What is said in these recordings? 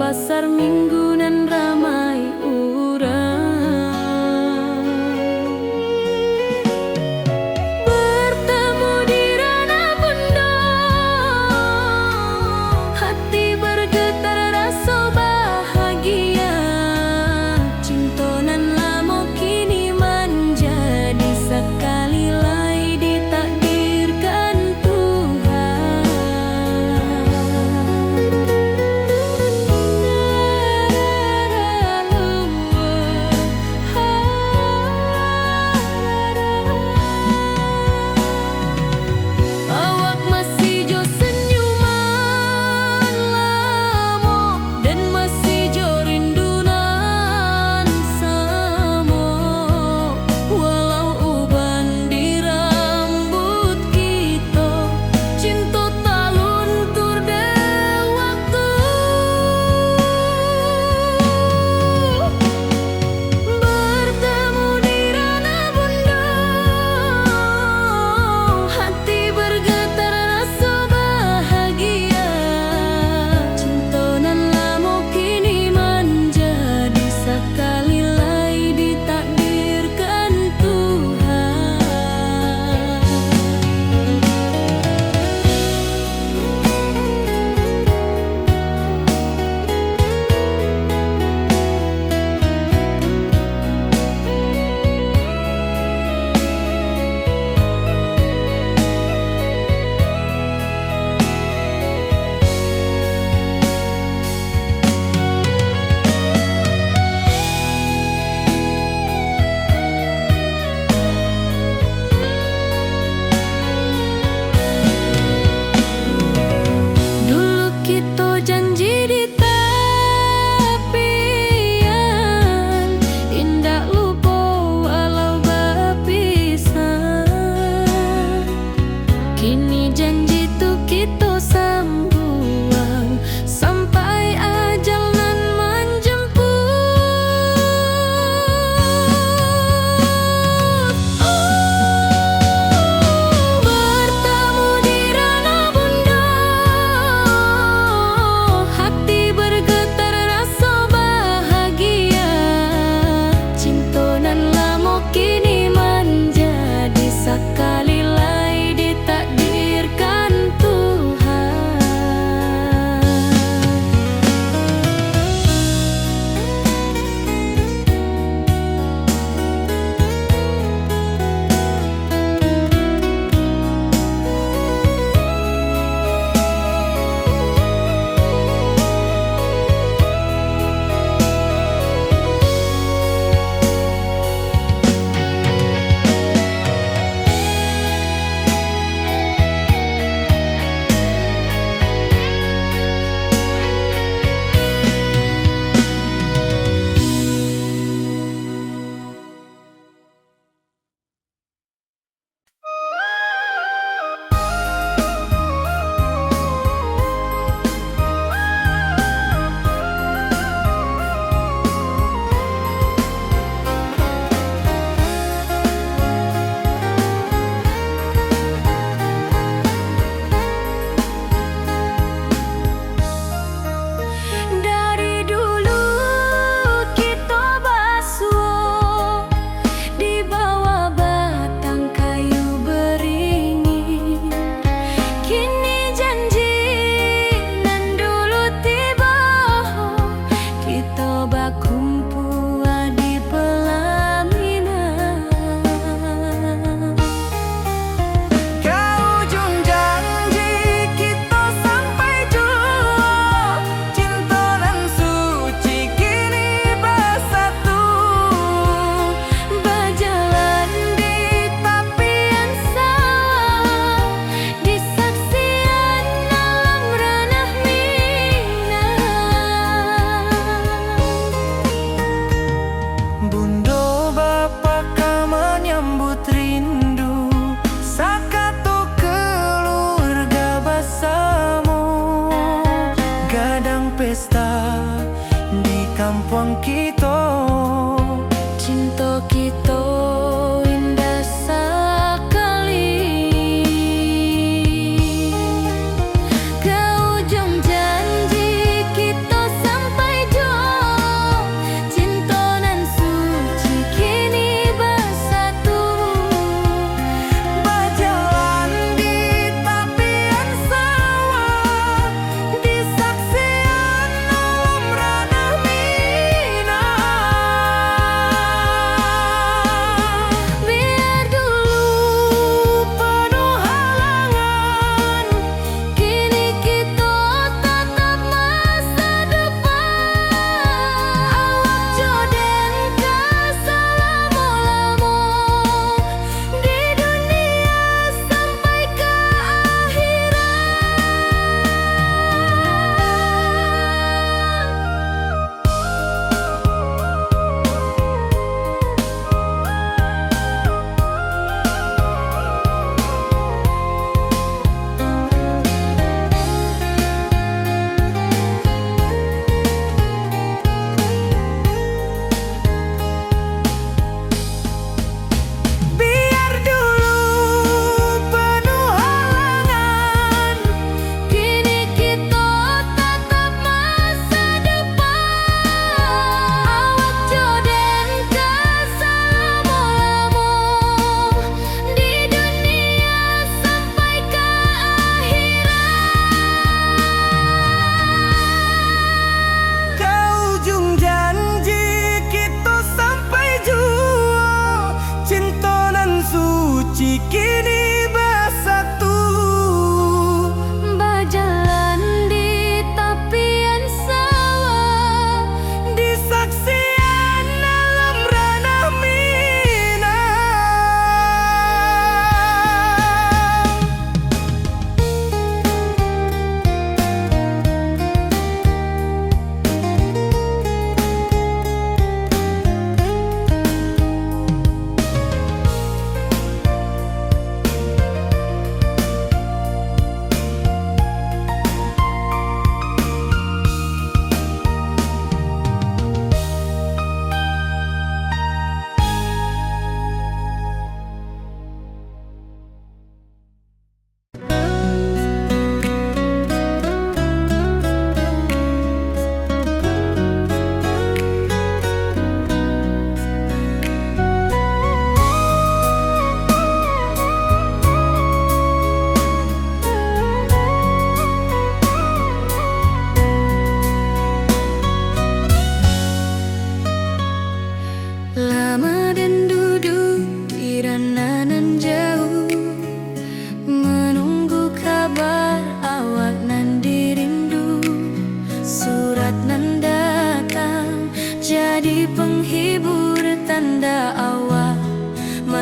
pasar minggu nan ramai urang. Bertemu di ranah pondok, hati bergetar rasa bahagia. Cinta nan lama kini menjadi sekali lai ditakdirkan Tuhan.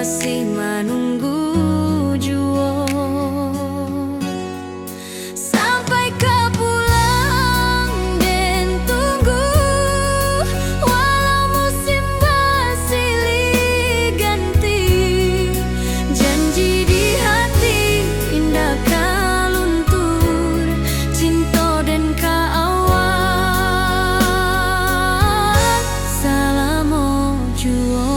masih menunggu juo. Sampai kau pulang dan tunggu, walau musim bersilih ganti. Janji di hati indah kau luntur, cinta dan kaawan. Salamo juo.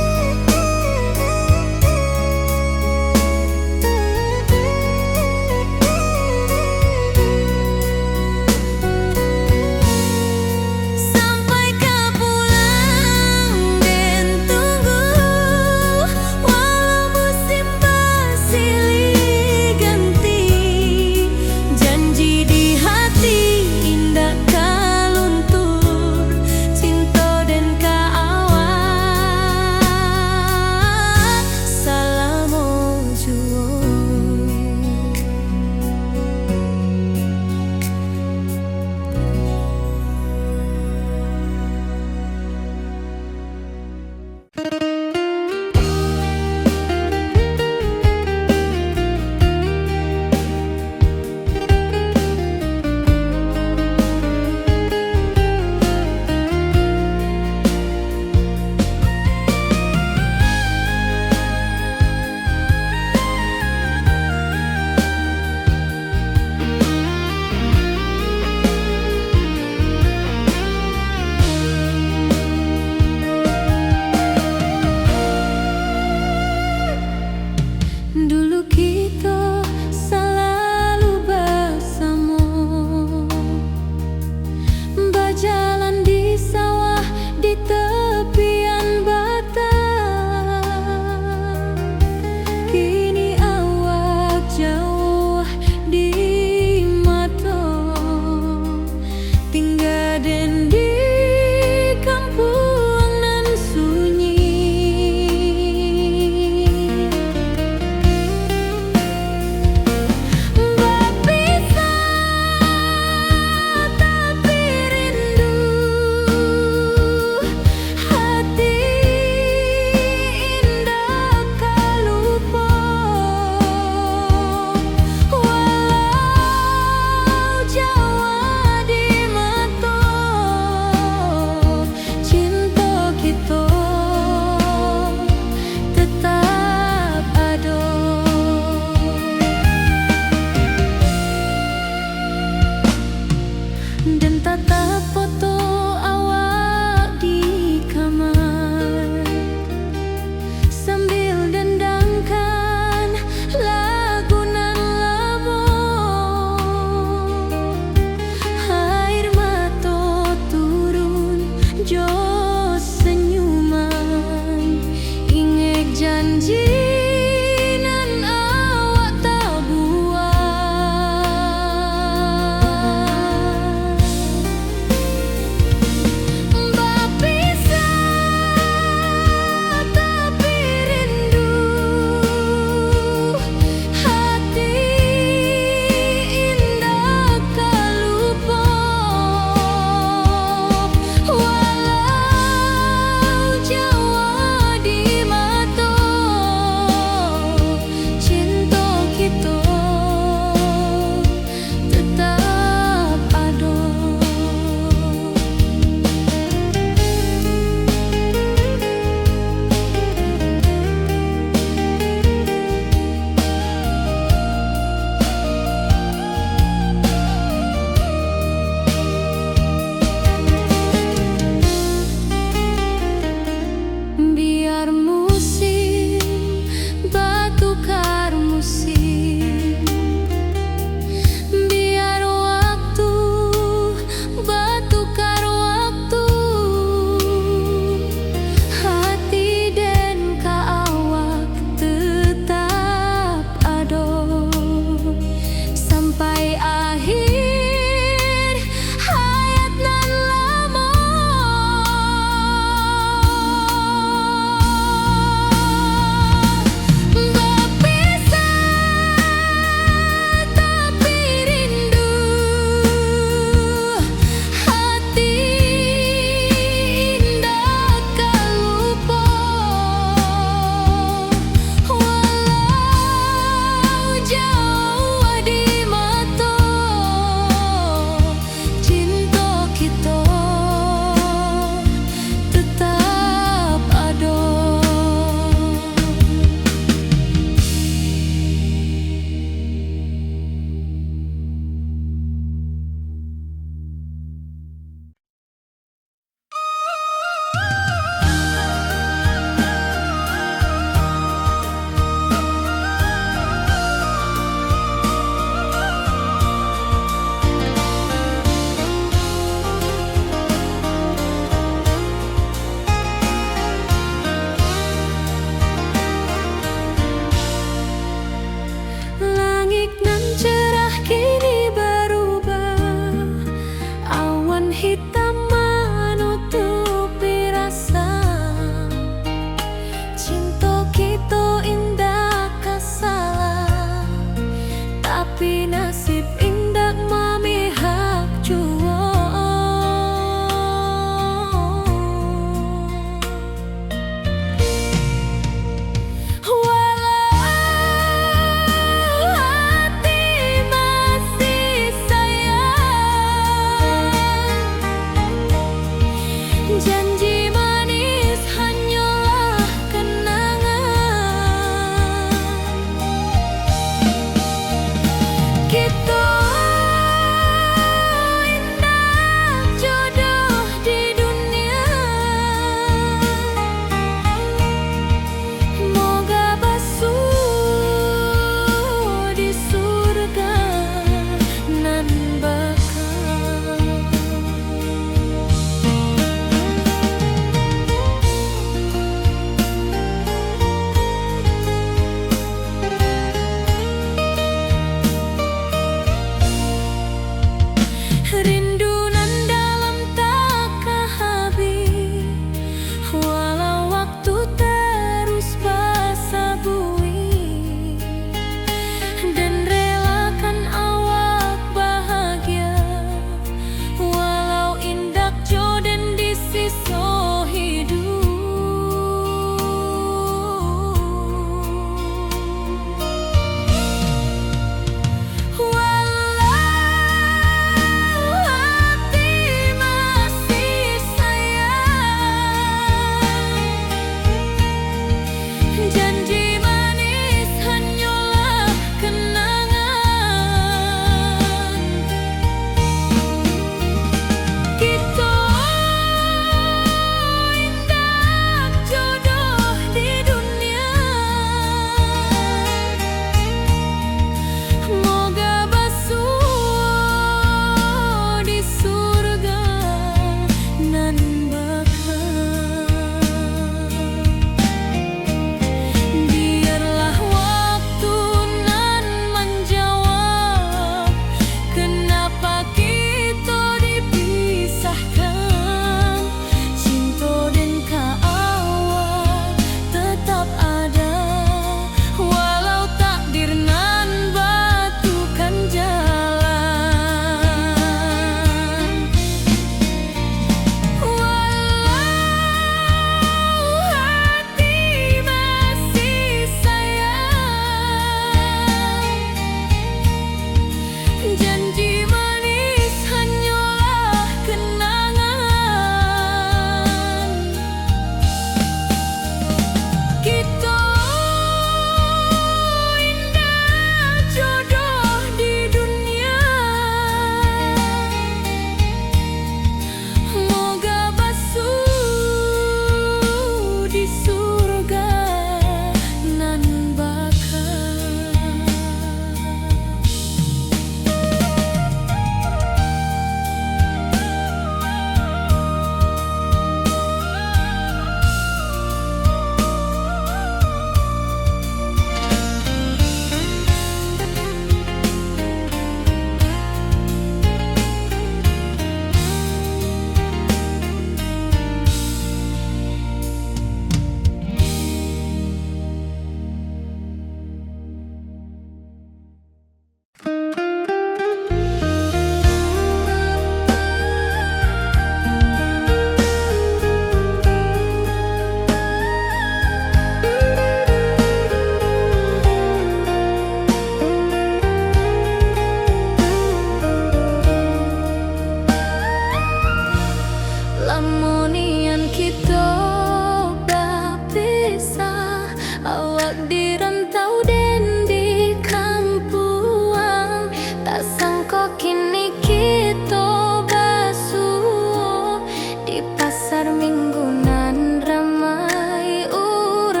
Awak di rantau dan di kampuang, tak sangka kini kita basuh di pasar minggunan ramai orang.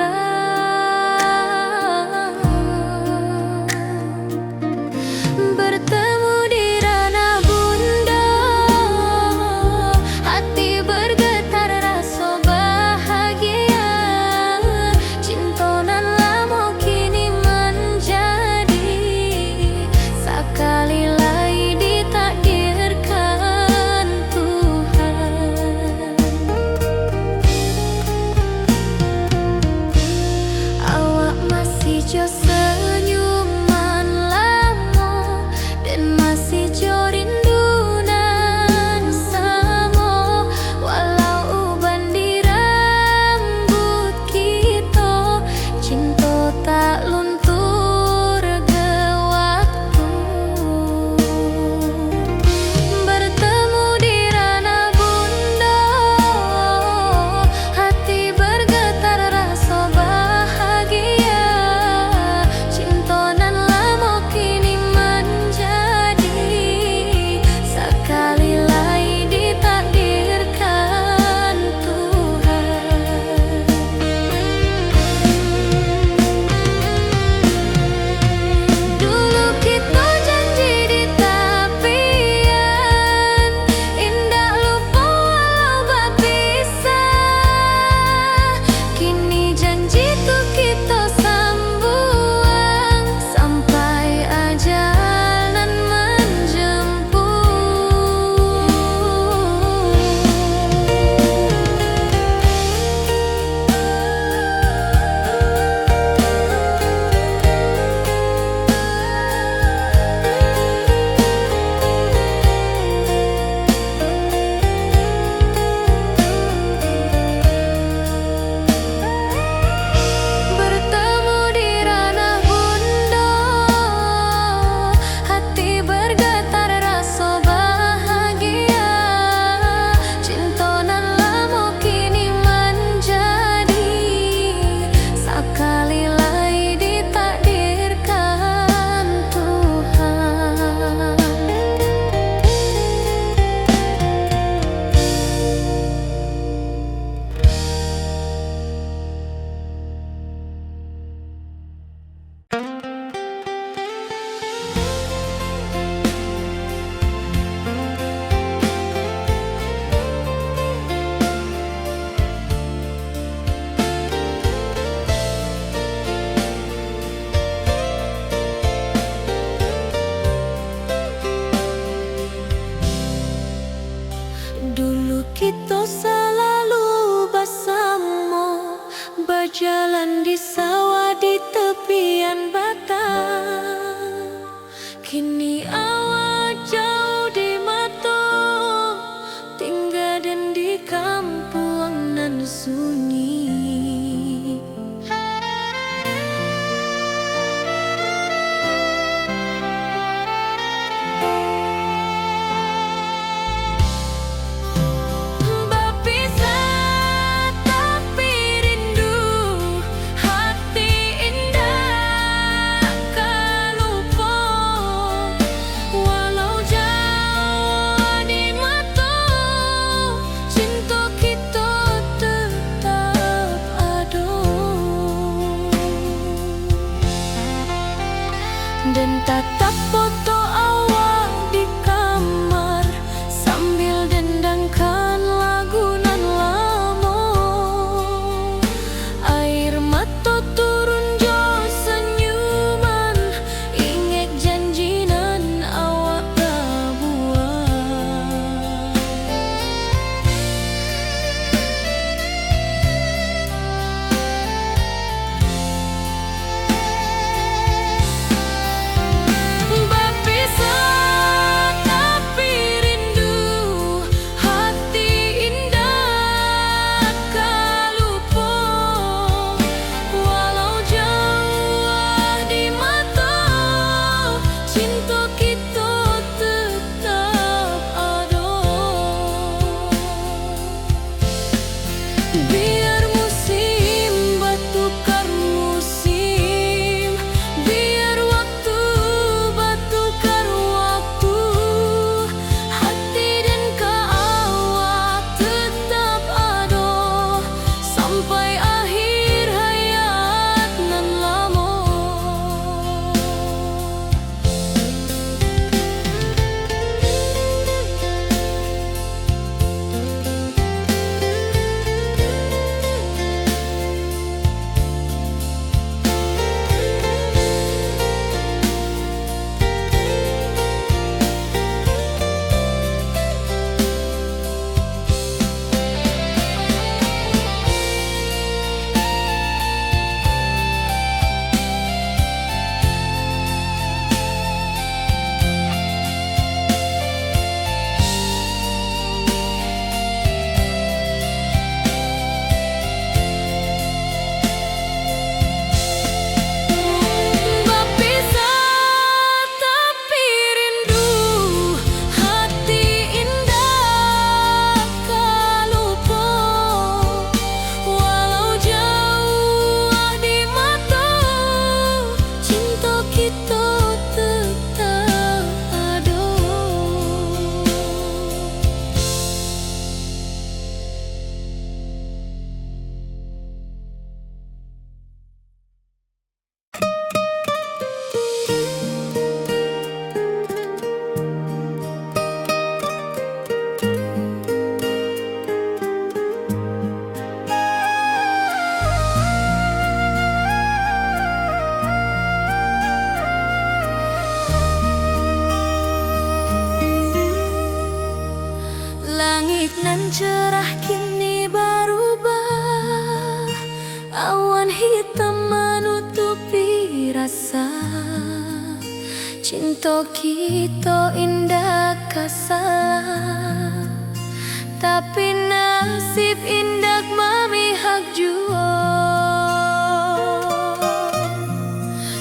Bertemu di ranah bunda, hati bergetar rasa bahagia. Cinta nan lama kini menjadi sekali lagi ditakdirkan Tuhan. Awak masih jo senyuman lama dan masih jo rindu nan sama. Walau uban di rambut kita, cinta tak luntur ke waktu. Bertemu di ranah bunda, hati bergetar rasa bahagia. Cinta nan lama kini menjadi sekali lagi ditakdirkan Tuhan. Dulu kita janji di tepian, indah lupa walau berpisah. Kini janji tuh kita sambung sampai ajal nan menjemput. Bertemu di ranah bunda, hati bergetar rasa bahagia. Cinta nan lama kini menjadi sekali lagi ditakdirkan Tuhan. Dulu kita selalu bersama, berjalan di sawah di tepian batang. Kini awak jauh di mata, tinggal dan di kampung nan sunyi. Berpisah tapi rindu, hati indah kan lupa. Walau jauh di mata, cinta kita tetap cerah kini berubah, awan hitam menutupi rasa. Cinta kita indah kasalah, tapi nasib indah memihak jua.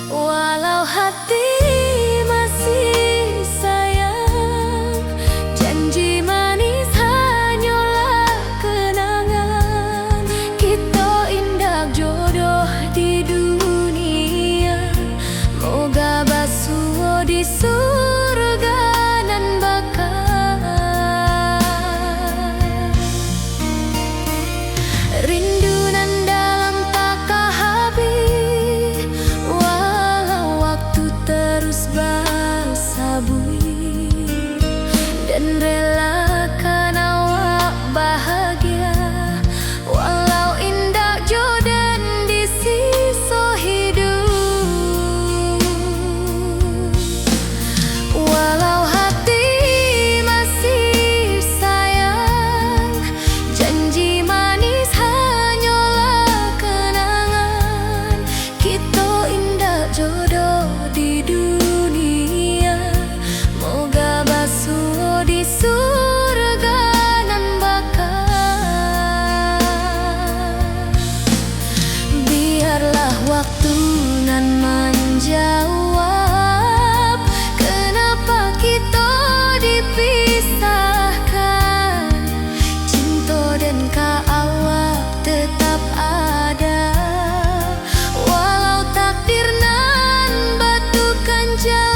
Walau hati masih sayang, janji manis hanyalah kenangan. Kita indah jodoh di dunia, moga basuh di surga nan bakal. Rindu nan dalam tak habis, walau waktu terus bersabui, dan relakan awak bahagia. Walau indah jodan di sisa hidup, walau hati masih sayang, janji manis hanyalah kenangan. Kita indah jodoh di dunia, moga basuh di surga nan bakal. Biarlah waktu nan menjawab, kenapa kita dipisahkan. Cinta dan awak tetap ada, walau takdir nan batukan jalan.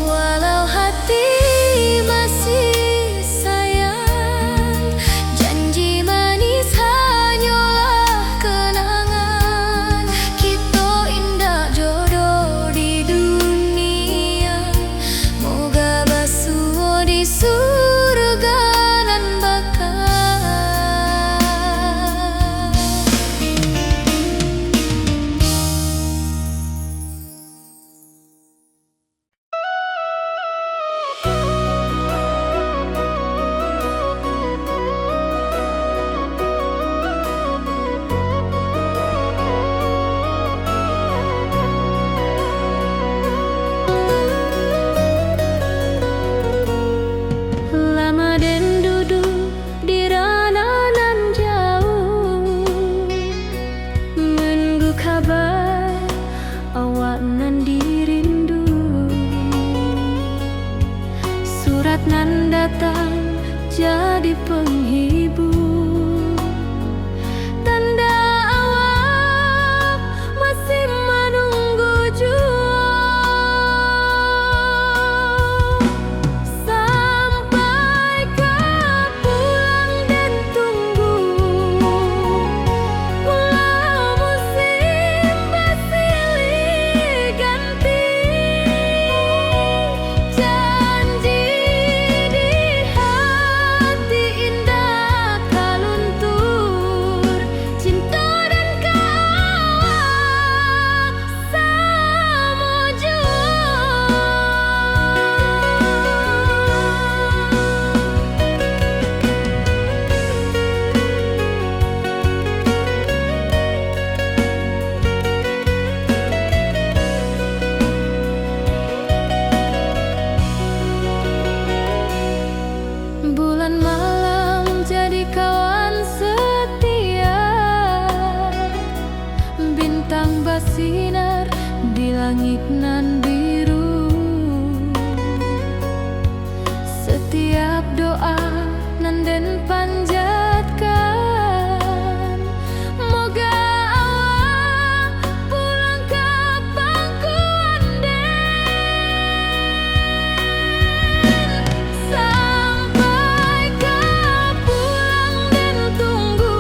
Walau hati masih sayang, janji manis hanyalah kenangan. Kita indah jodoh di dunia, moga basuh di surga nan bakal. Lama den duduk di ranah nan jauh, menunggu kabar awak nan dirindu. Surat nan datang jadi penghibur, tanda awak masih menunggu jua. Sampai kau pulang dan tunggu, walau musim bersilih ganti. Janji di hati indah kaluntur, cinta dan kawak sama jua. Bulan malam jadi kawan setia, bintang bersinar di langit nan biru. Setiap doa nan den panjatkan, moga awak pulang ke pangkuan den. Sampai kau pulang dan tunggu,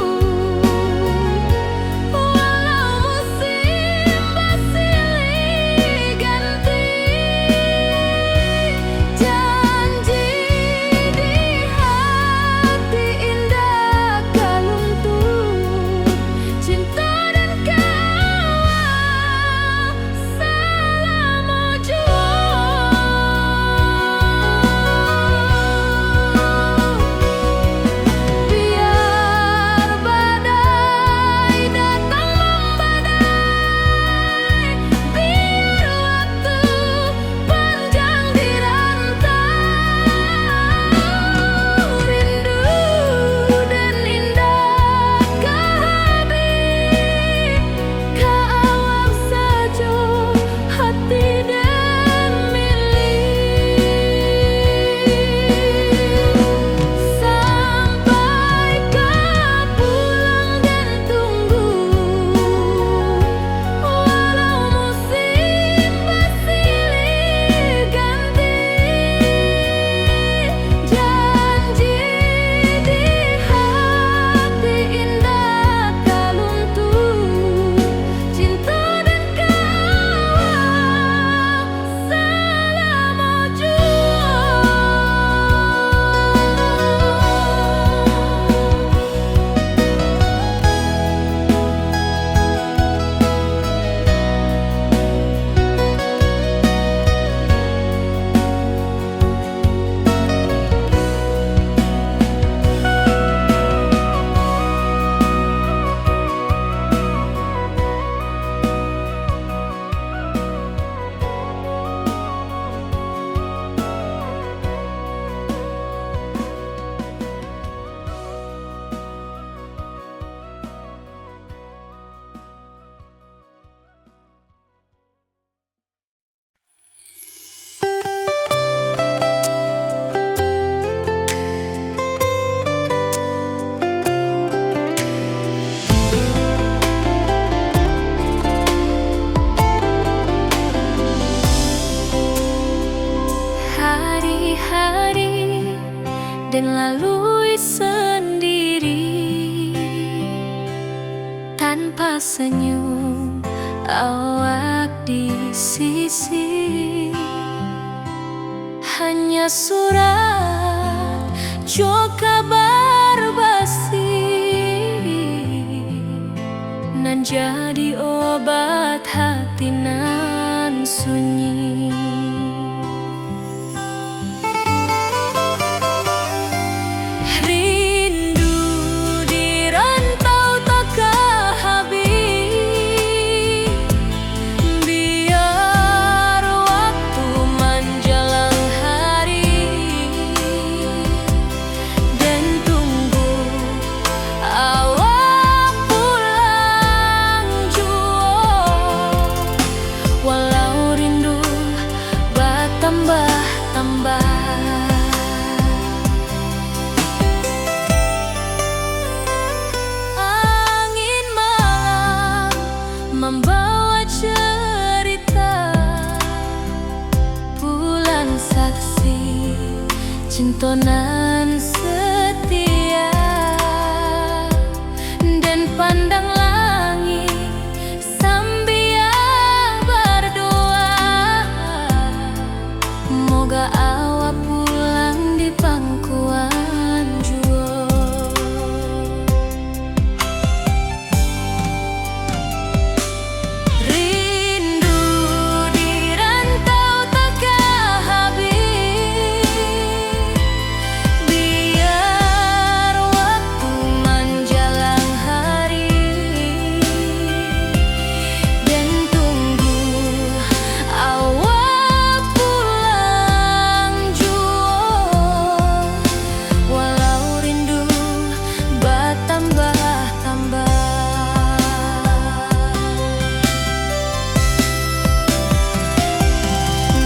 hari dan lalui sendiri tanpa senyum awak di sisi. Hanya surat jo kabar basi nan jadi obat hati nan sunyi. Rindu di rantau takkan habis, biar waktu menjelang hari dan tunggu awak pulang jua. Walau rindu bertambah-tambah, angin malam membawa cerita, bulan saksi cintonan setia, dan pandang langit sambil berdoa, moga awak pulang di pangkuan jua. Rindu di rantau takkan habis, biar waktu menjelang hari dan tunggu awak pulang jua. Walau rindu bertambah-tambah,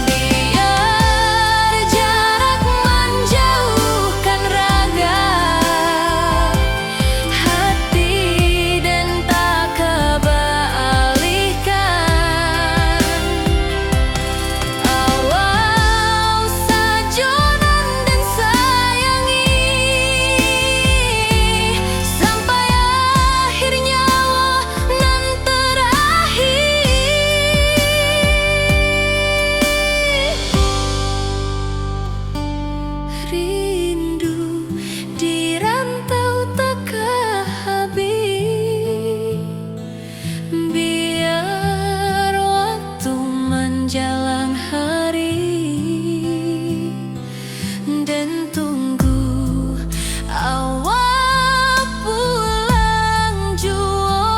biar jarak menjauhkan raga hati dan tak kebalihkan. Awak sajonan dan sayangi sampai akhir nyawa nan terakhir. Rindu di rantau takkan habis, biar waktu menjelang hari dan tunggu awak pulang jua.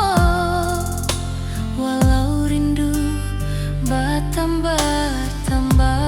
Walau rindu bertambah-tambah.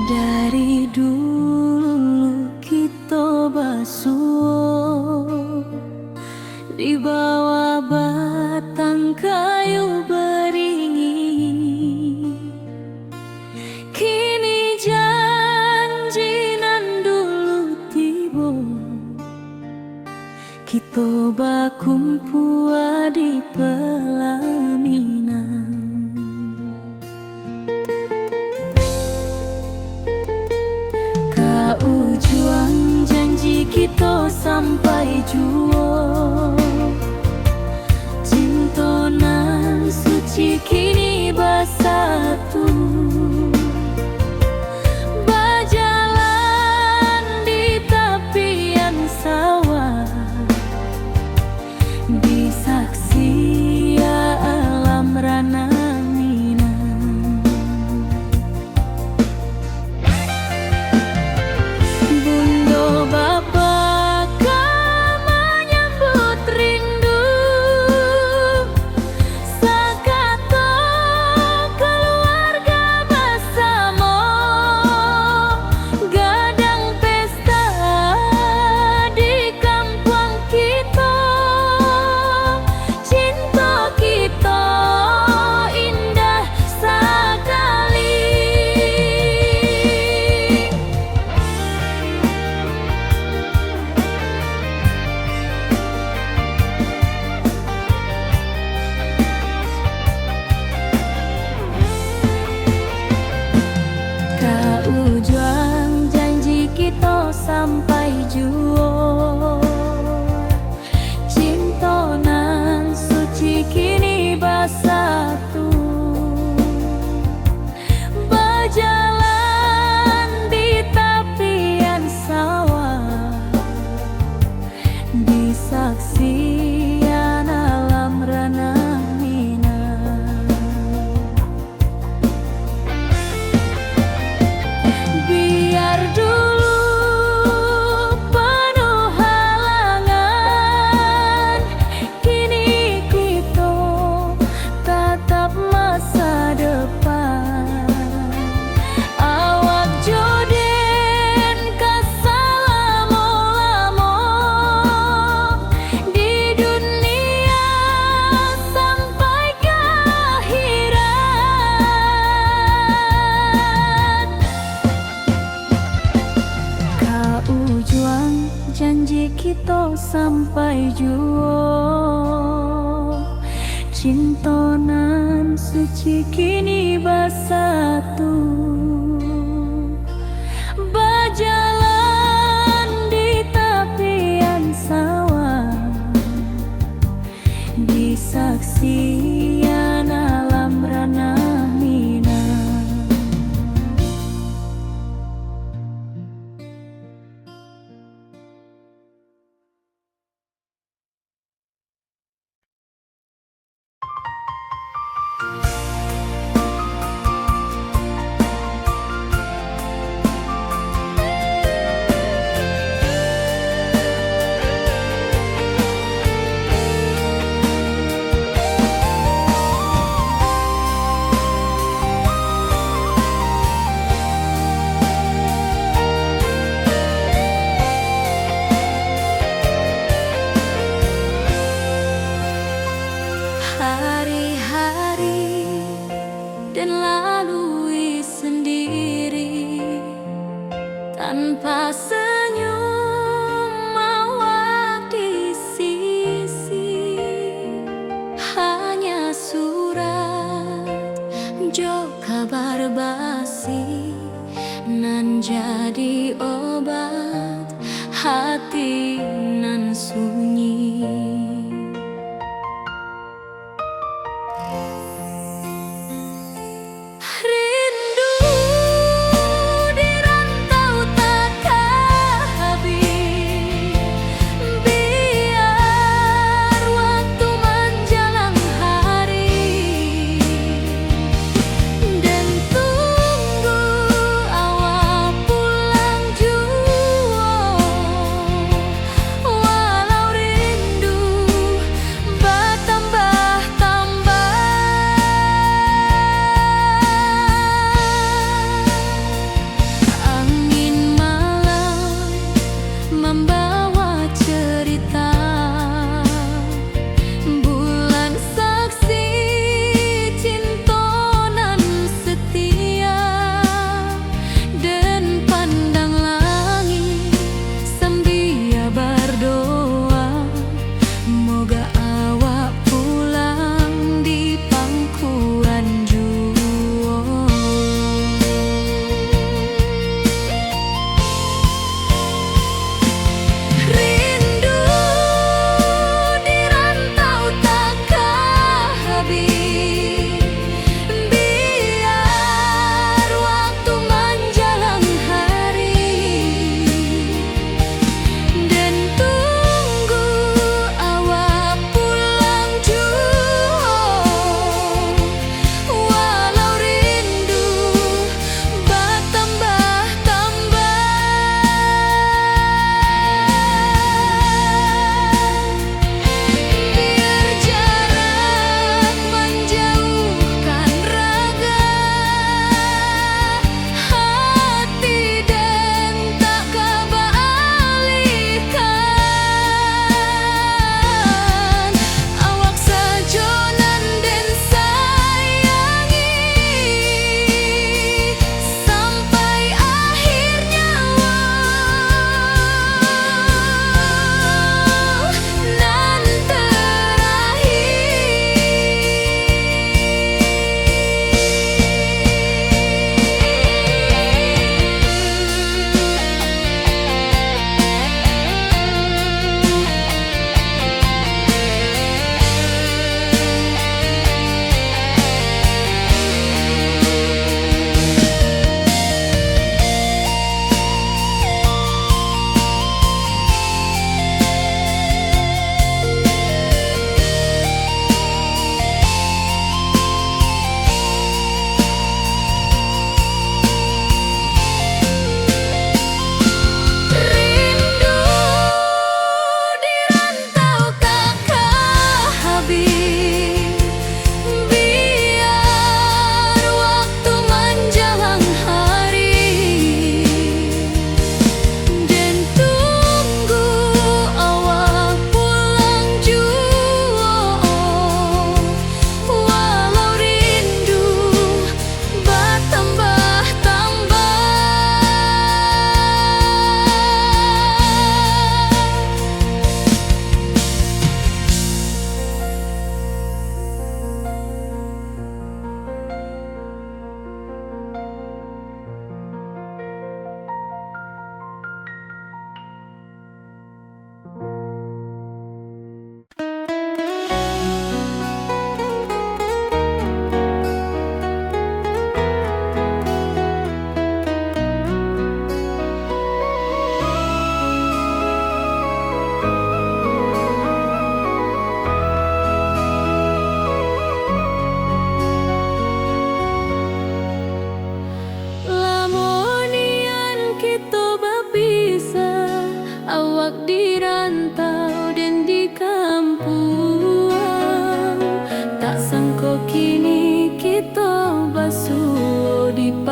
Dari dulu kita basuh di bawah batang kayu beringin, kini janji nan dulu tiba, kita bakumpul di pelaminan. Ujung janji kita sampai jua, cintonan suci kini bersatu, berjalan di tepian sawah, disaksi alam rana Minang. sampai juo. Cintonan suci kini bersatu, berjalan di tepian sawah, di saksian alam ranah Minang. Hari-hari dan lalui sendiri, tanpa senyum mawar di sisi. Hanya surat jo kabar basi, nan jadi obat hati nan sunyi. Rindu di rantau takkan habis, biar waktu menjelang hari, dan tunggu awal pulang jua.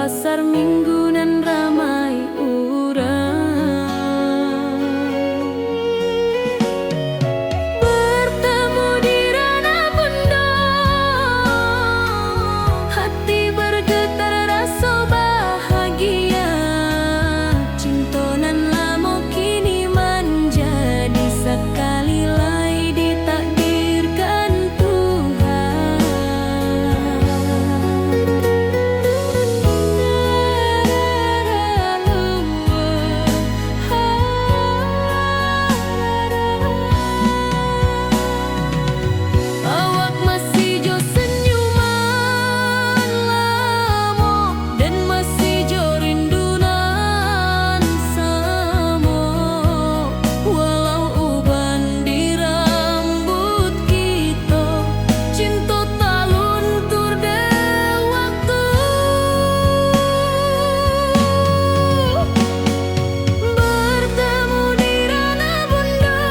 pasar minggu nan ramai urang. Bertemu di ranah bunda, hati bergetar rasa bahagia. Cinta nan lama kini menjadi sekali lagi ditakdirkan Tuhan. Awak masih jo senyuman lamo, dan masih jo rindunan samo. Walau uban di rambut kita, cinta tak luntur de waktu. Bertemu di ranah bunda,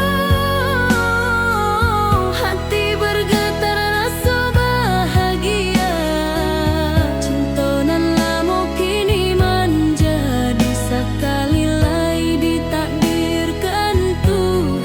hati bergetar rasa bahagia. Cinta nan lama kini menjadi sekali lagi ditakdirkan Tuhan.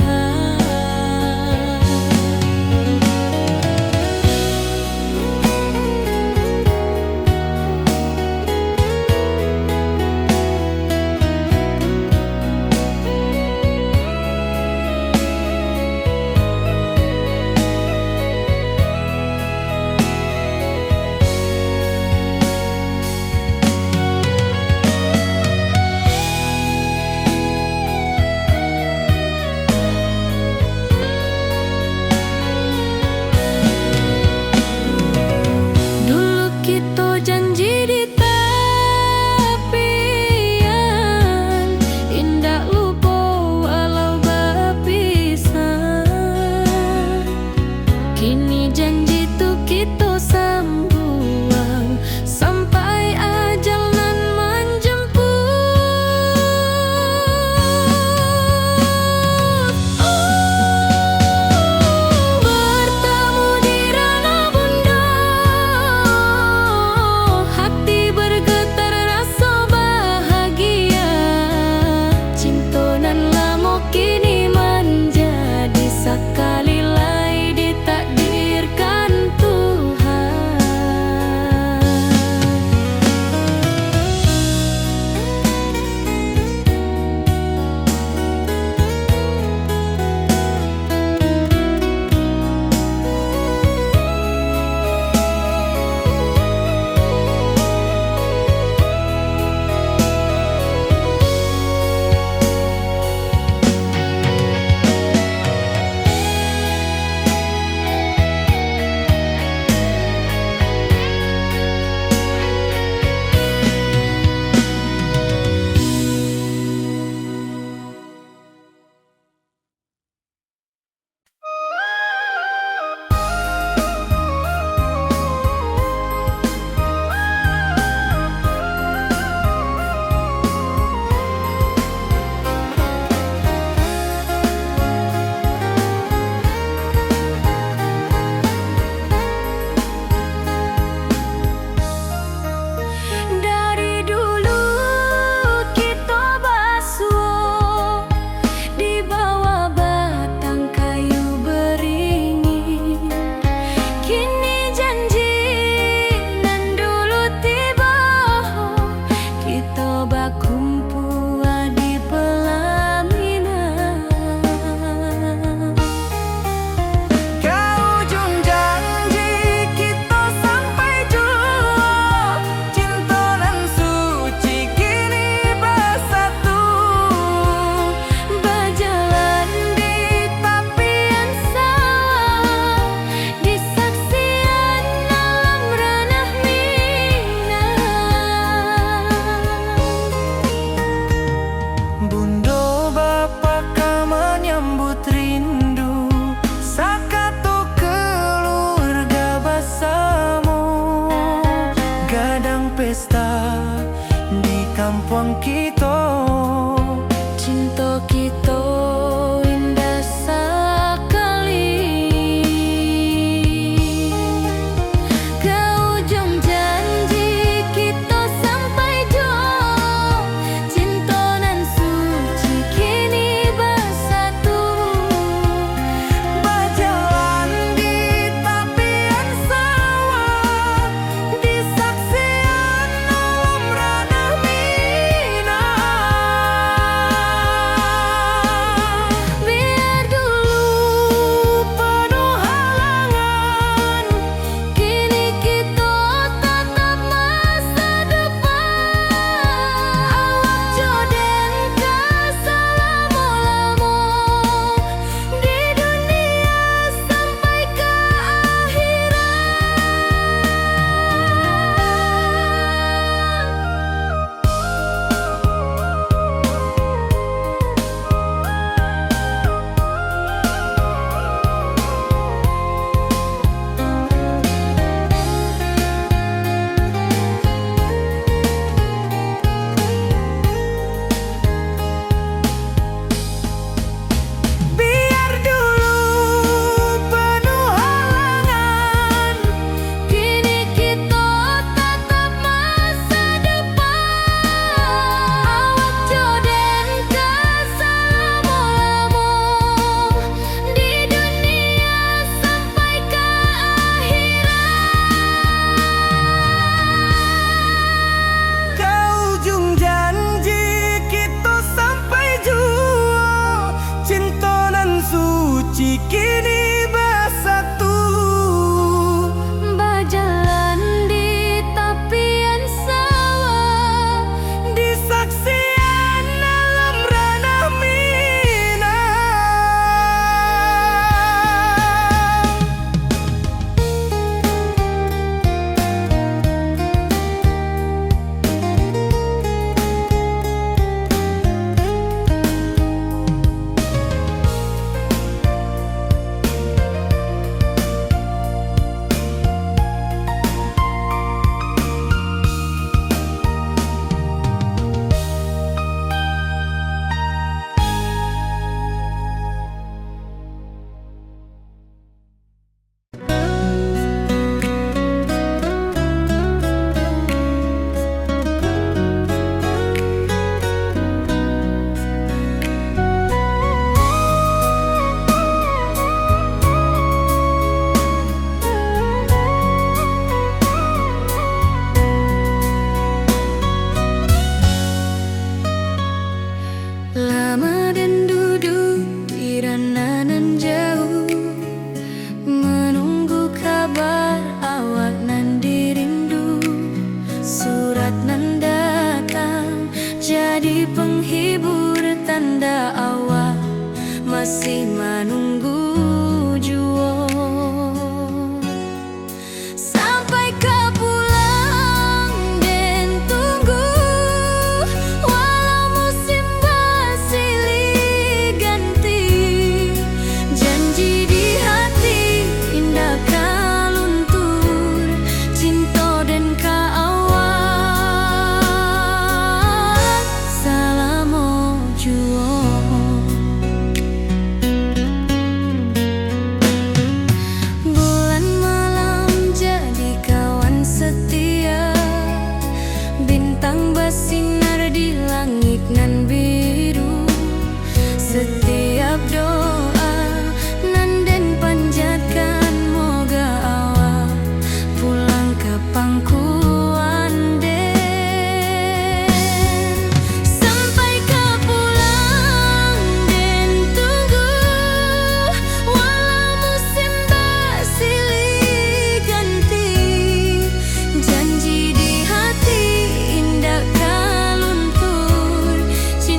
Dulu kita janji di tepian, indah lupa walau berpisah. Kini janji tu kita sambuang sampai ajal nan menjemput. Bertemu di ranah bunda, hati bergetar rasa bahagia. Cinta nan lama kini menjadi sekali lagi ditakdirkan Tuhan. Dari dulu kita basuh di bawah batang kayu beringin. Kini janji nan dulu tiba, kita berkumpul di pelaminan. Ke ujung janji kita sampai jua, cinta nan suci kini bersatu. Berjalan di tapian sawah, di saksian alam ranah Minang. Bunda bapa ka menyambut rindu, sakatu keluarga bersama. Gadang pesta di kampung kita, Cinta kita indah sekali. Ke ujung janji kita sampai bagi penghibur tanda awal masih menunggu jua. Sampai kau pulang dan tunggu, walau musim bersilih ganti. Janji di hati indah kau luntur, cinta dan keawal selama jua. Bulan malam jadi kawan setia, bintang bersinar di langit nan biru. Setiap doa nan den panjatkan, moga awak pulang ke pangkuan den. Sampai kau pulang dan tunggu, walau musim bersilih ganti. Janji di hati indah kau luntur, cinta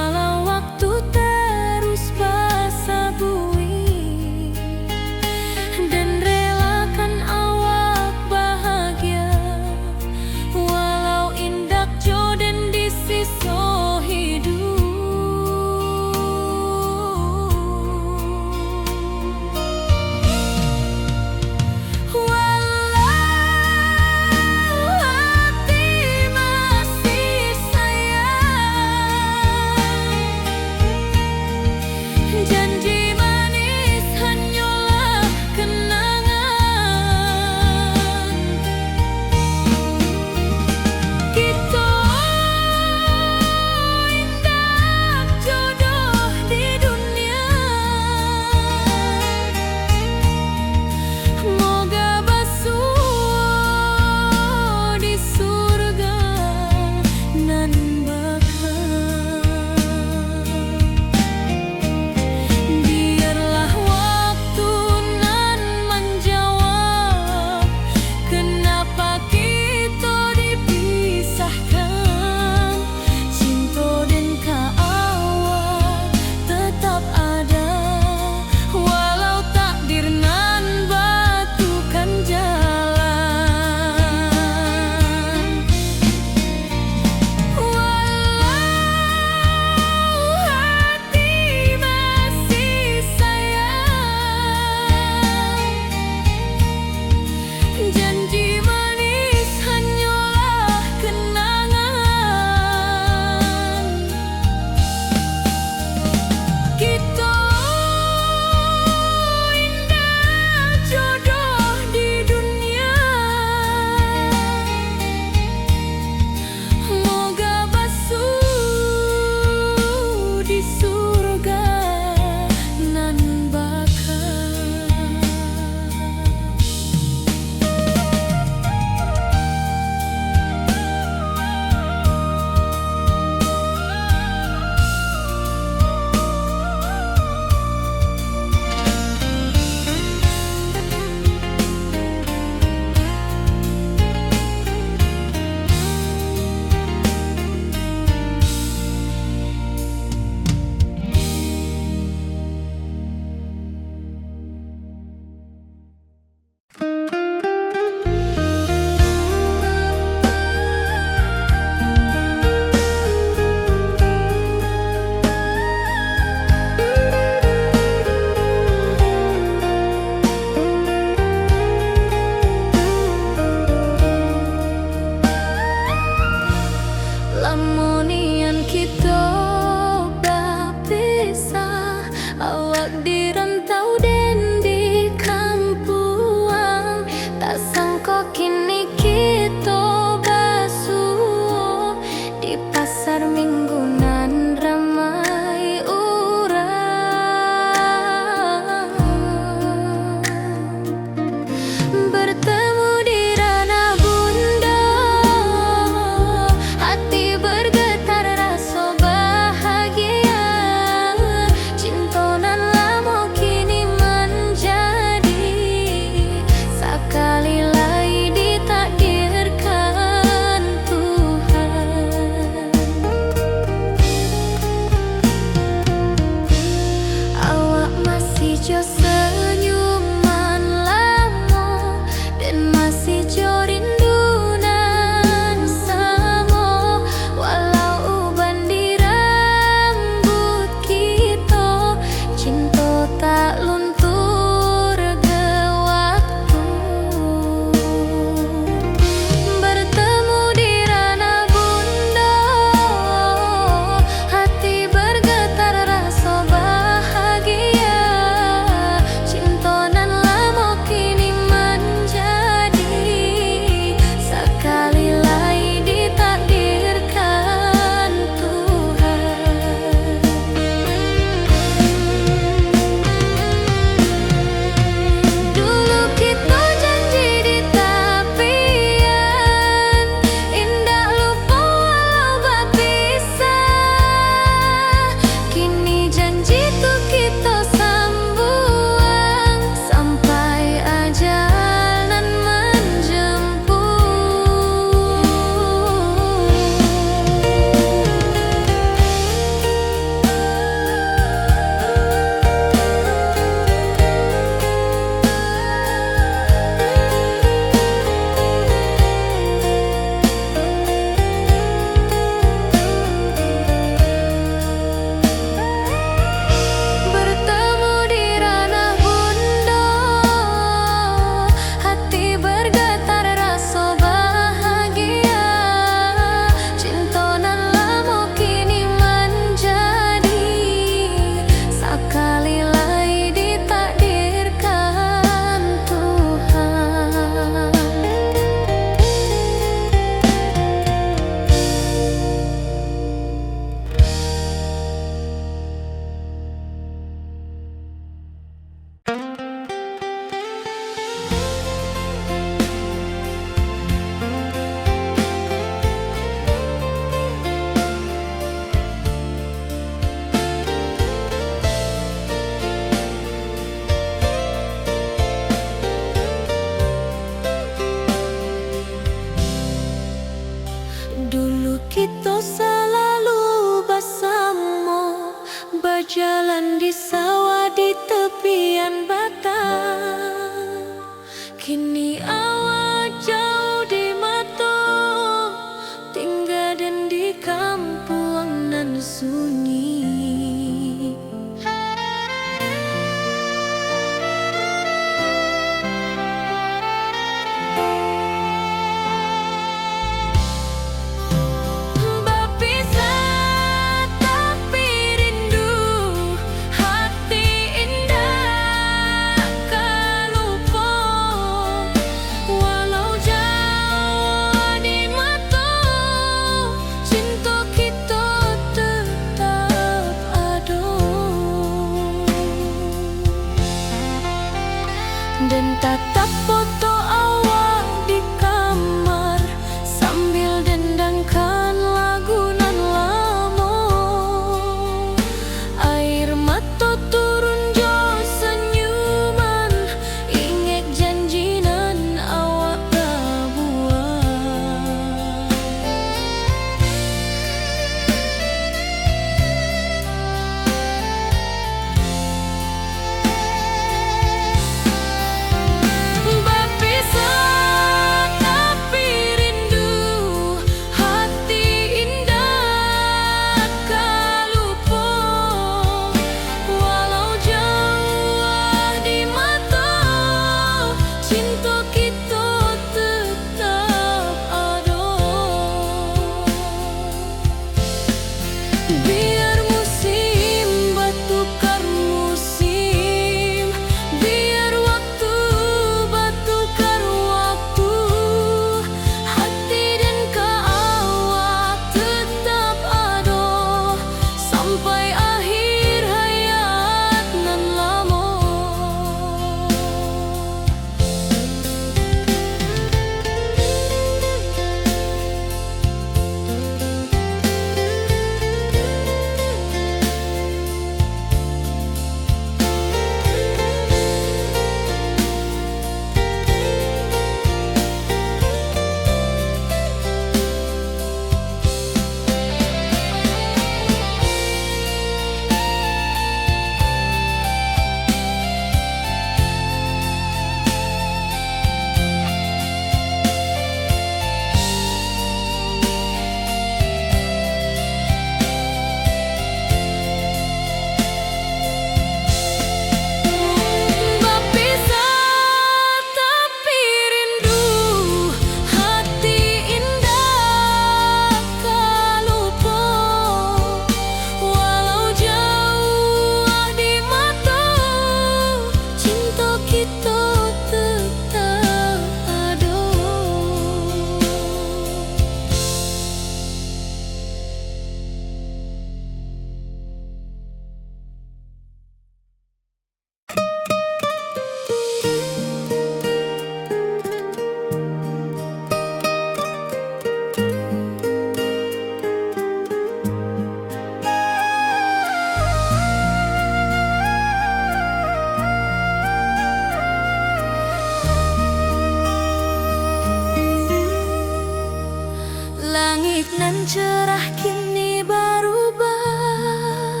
cerah kini berubah,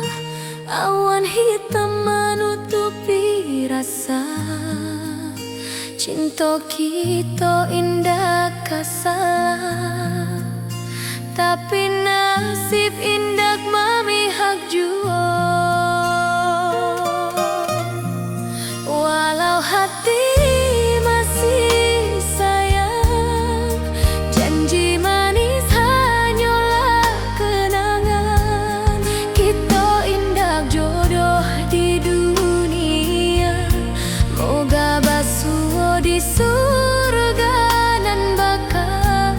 awan hitam menutupi rasa. Cinta kita indah kasalah, tapi nasib indah memihak jua. Walau hati masih sayang, janji manis hanyalah kenangan. Kita indah jodoh di dunia, moga basuh di surga nan bakal.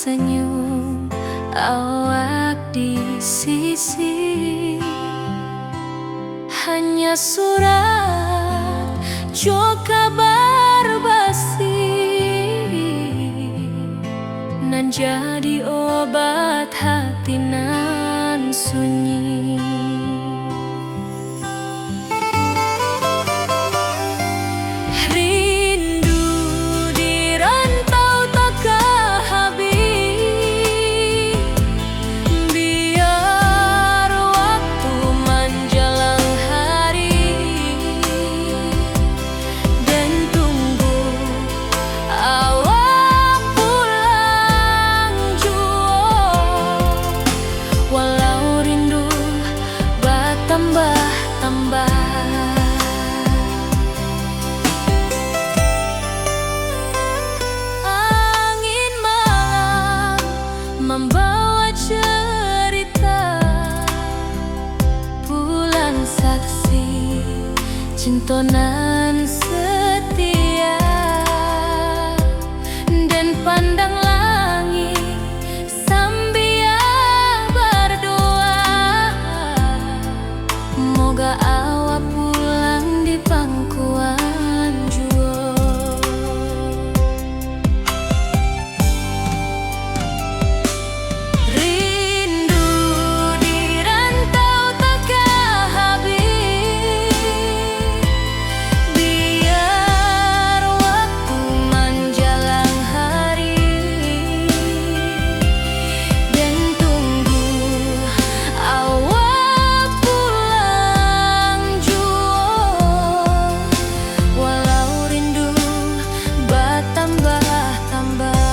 senyum awak di sisi. Hanya surat jo kabar basi nan jadi obat hati nan sunyi. Rindu di rantau takkan habis, biar waktu menjelang hari dan tunggu awak pulang jua. Walau rindu bertambah-tambah, angin malam membawa cerita, bulan saksi cintonan setia, dan pandang langit sambil berdoa, moga awak pulang di pangkuan jua. Rindu di rantau takkan habis, biar waktu menjelang hari dan tunggu awak pulang jua. Walau rindu bertambah-tambah,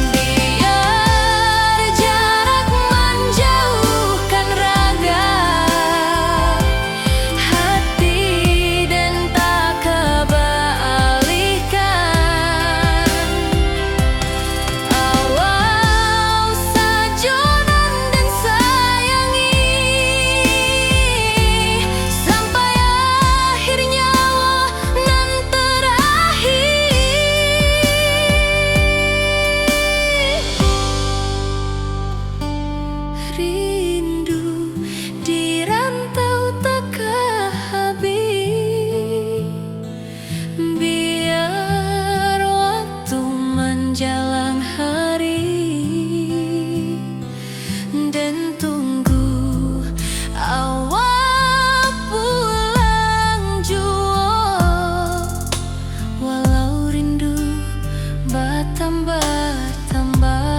biar jarak menjauhkan raga hati dan tak kebalihkan. Awal sajonan dan sayangi sampai akhir nyawa nan terakhir. Rindu di rantau takkan habis, biar waktu menjelang hari dan tunggu awak pulang jua. Walau rindu bertambah-tambah.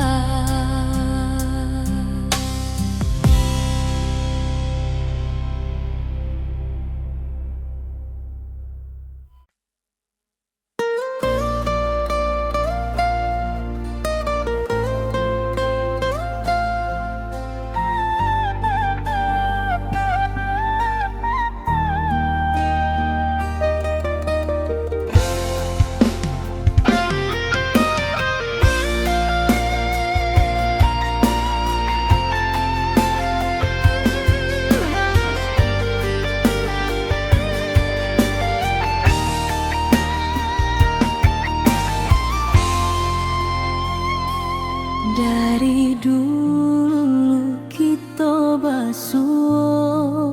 Dari dulu kita basuh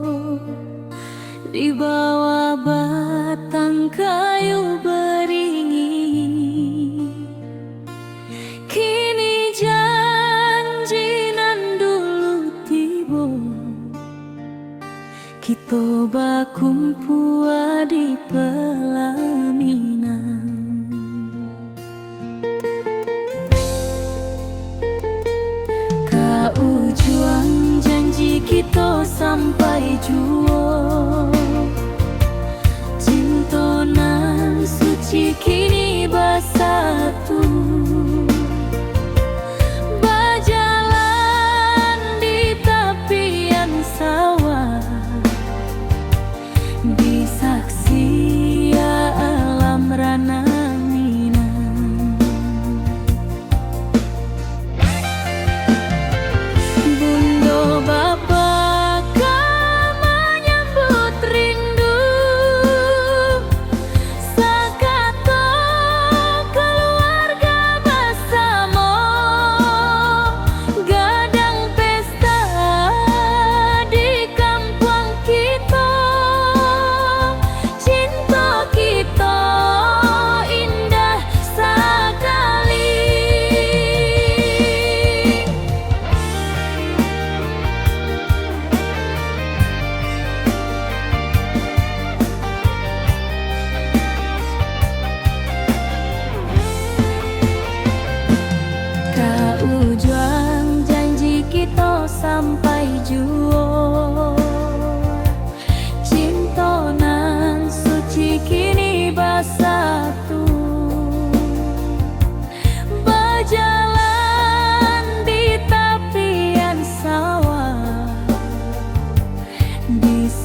di bawah batang kayu beringin. Kini janji nan dulu tiba, kita bakumpul di pelaminan. Ujung janji kita sampai jua, cintonan suci kini bersatu, berjalan di tepian sawah, disaksi alam rana Minang. Bundo bapa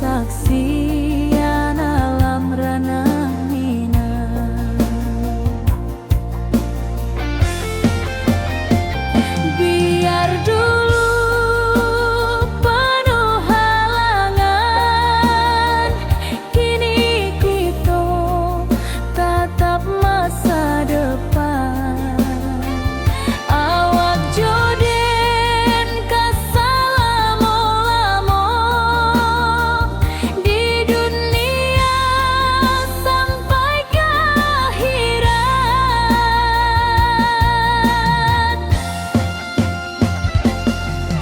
saksian alam ranah minang. Biar dulu penuh halangan, kini kita tatap masa depan. Awak joden kasalamo-lamo di dunia sampai ke akhirat.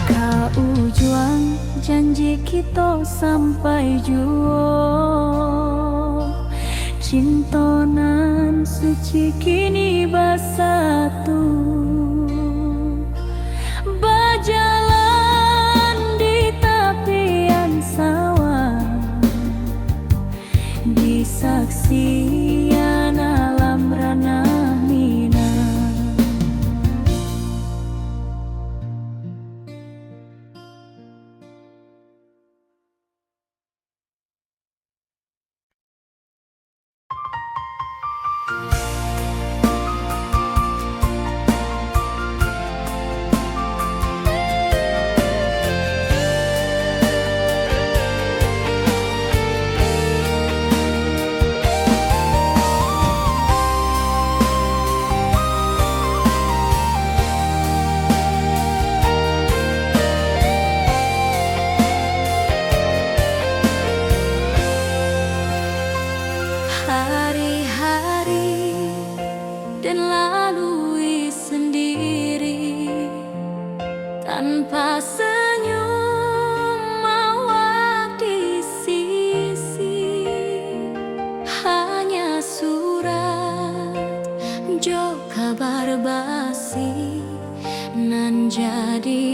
Kaujuang janji kita sampai jua, cintonan suci kini bersatu. Berjalan di tepian sawah, di saksian alam ranah minang. Hari-hari dan lalui sendiri tanpa senyum awak di sisi. Hanya surat jo kabar basi nan jadi